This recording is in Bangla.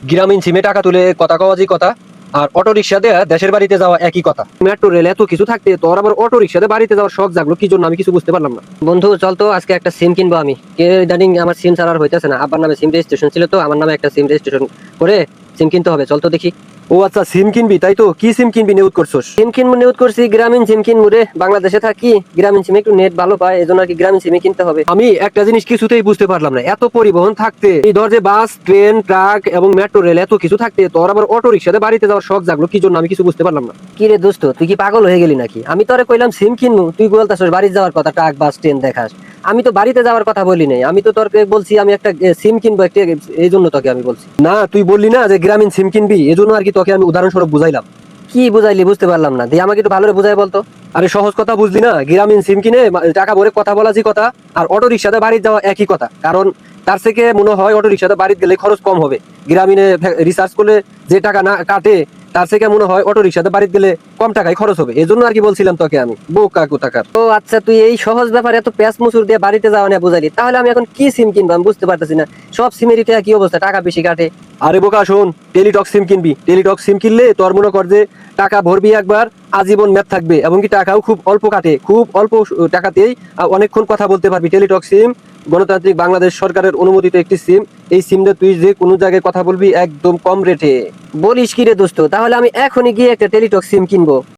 গ্রামীণ সিমে টাকা তুলে কথা কওয়াজি কথা, আর অটো রিক্সা দিয়ে দেশের বাড়িতে যাওয়া একই কথা। মেট্রো রেল এত কিছু থাকতে তোর আবার অটো রিক্সাতে বাড়িতে যাওয়ার শখ জাগলো কি জন্য আমি কিছু বুঝতে পারলাম না। বন্ধু চল তো আজকে একটা সিম কিনবো আমি। ইদানিং আমার সিম ছাড়া আর হইতেছে না। আব্বার নামে সিম রেজিস্ট্রেশন ছিল, তো আমার নামে একটা সিম রেজিস্ট্রেশন করে সিম কিনতে হবে। চল তো দেখি। ও আচ্ছা, সিম কিনবি তাই তো? কি সিম কিনবি নিউজ করছস? সিম কিনবো নিউজ করছি, গ্রামীণ সিম কিনবো রে। বাংলাদেশে থাকি, গ্রামীণ সিমে একটু নেট ভালো পায়, এজন্য আর কি গ্রামীণ সিমে কিনতে হবে। আমি একটা জিনিস কিছুতেই বুঝতে পারলাম না, এত পরিবহন থাকতে, এই ধর যে বাস, ট্রেন, ট্রাক এবং মেট্রো রেল এত কিছু থাকতে তোর আবার অটো রিক্সাতে বাড়িতে যাওয়ার শখ জাগলো কি জন্য আমি কিছু বুঝতে পারলাম না। কি রে দোস্ত, তুই কি পাগল হয়ে গেলি নাকি? আমি তোরে কইলাম সিম কিনবো, তুই বলতাছস বাড়িতে যাওয়ার কথা, ট্রাক বাস ট্রেন দেখাস। আমি তো বাড়িতে যাওয়ার কথা বলি নাই, আমি তো তোকে বলছি আমি একটা সিম কিনবো একটা, এই জন্য তোকে আমি বলছি। না তুই বললি না যে গ্রামীণ সিম কিনবি, এজন্য আর কি তোকে আমি উদাহরণস্বরূপ বুঝাইলাম। কি বুঝাইলি বুঝতে পারলাম না, দিয়ে আমাকে একটু ভালো করে বুঝাই বলতো। আরে সহজ কথা বুঝলি না? গ্রামীণ সিম কিনে টাকা ভরে কথা বলা যে কথা, আর অটো রিক্সাতে বাড়িতে যাওয়া একই কথা। কারণ তার থেকে মনে হয় অটো রিক্সাতে বাড়িতে গেলে খরচ কম হবে। গ্রামীণে রিসার্চ করলে যে টাকা না কাটে, তার থেকে মনে হয় অটো রিক্সাতে বাড়িতে গেলে কম টাকায় খরচ হবে। এই জন্য আর কি বলছিলাম তোকে আমি, বোকা কোথাকার। ও আচ্ছা, তুই এই সহজ ব্যাপারে এত প্যাঁচ মুচুর দিয়ে বাড়িতে যাওয়া নিয়ে বুঝালি, তাহলে আমি এখন কি সিম কিনবো আমি বুঝতে পারতেছি না। সব সিমেরই কি অবস্থা, টাকা বেশি কাটে। আরে বোকা শোন, টেলিটক সিম কিনবি। টেলিটক সিম কিনলে তোর মনে কর যে টাকা ভরবি একবার, আজীবন মেয়াদ থাকবে, এবং কি টাকাও খুব অল্প কাটে, খুব অল্প টাকাতেই অনেকক্ষণ কথা বলতে পারবি। টেলিটক সিম গণতান্ত্রিক বাংলাদেশ সরকারের অনুমোদিত একটি সিম। এই সিমটা তুই যে কোনো জায়গায় কথা বলবি একদম কম রেটে। বলিস কি রে দোস্ত, তাহলে আমি এখনই গিয়ে একটা টেলিটক সিম কিনবো।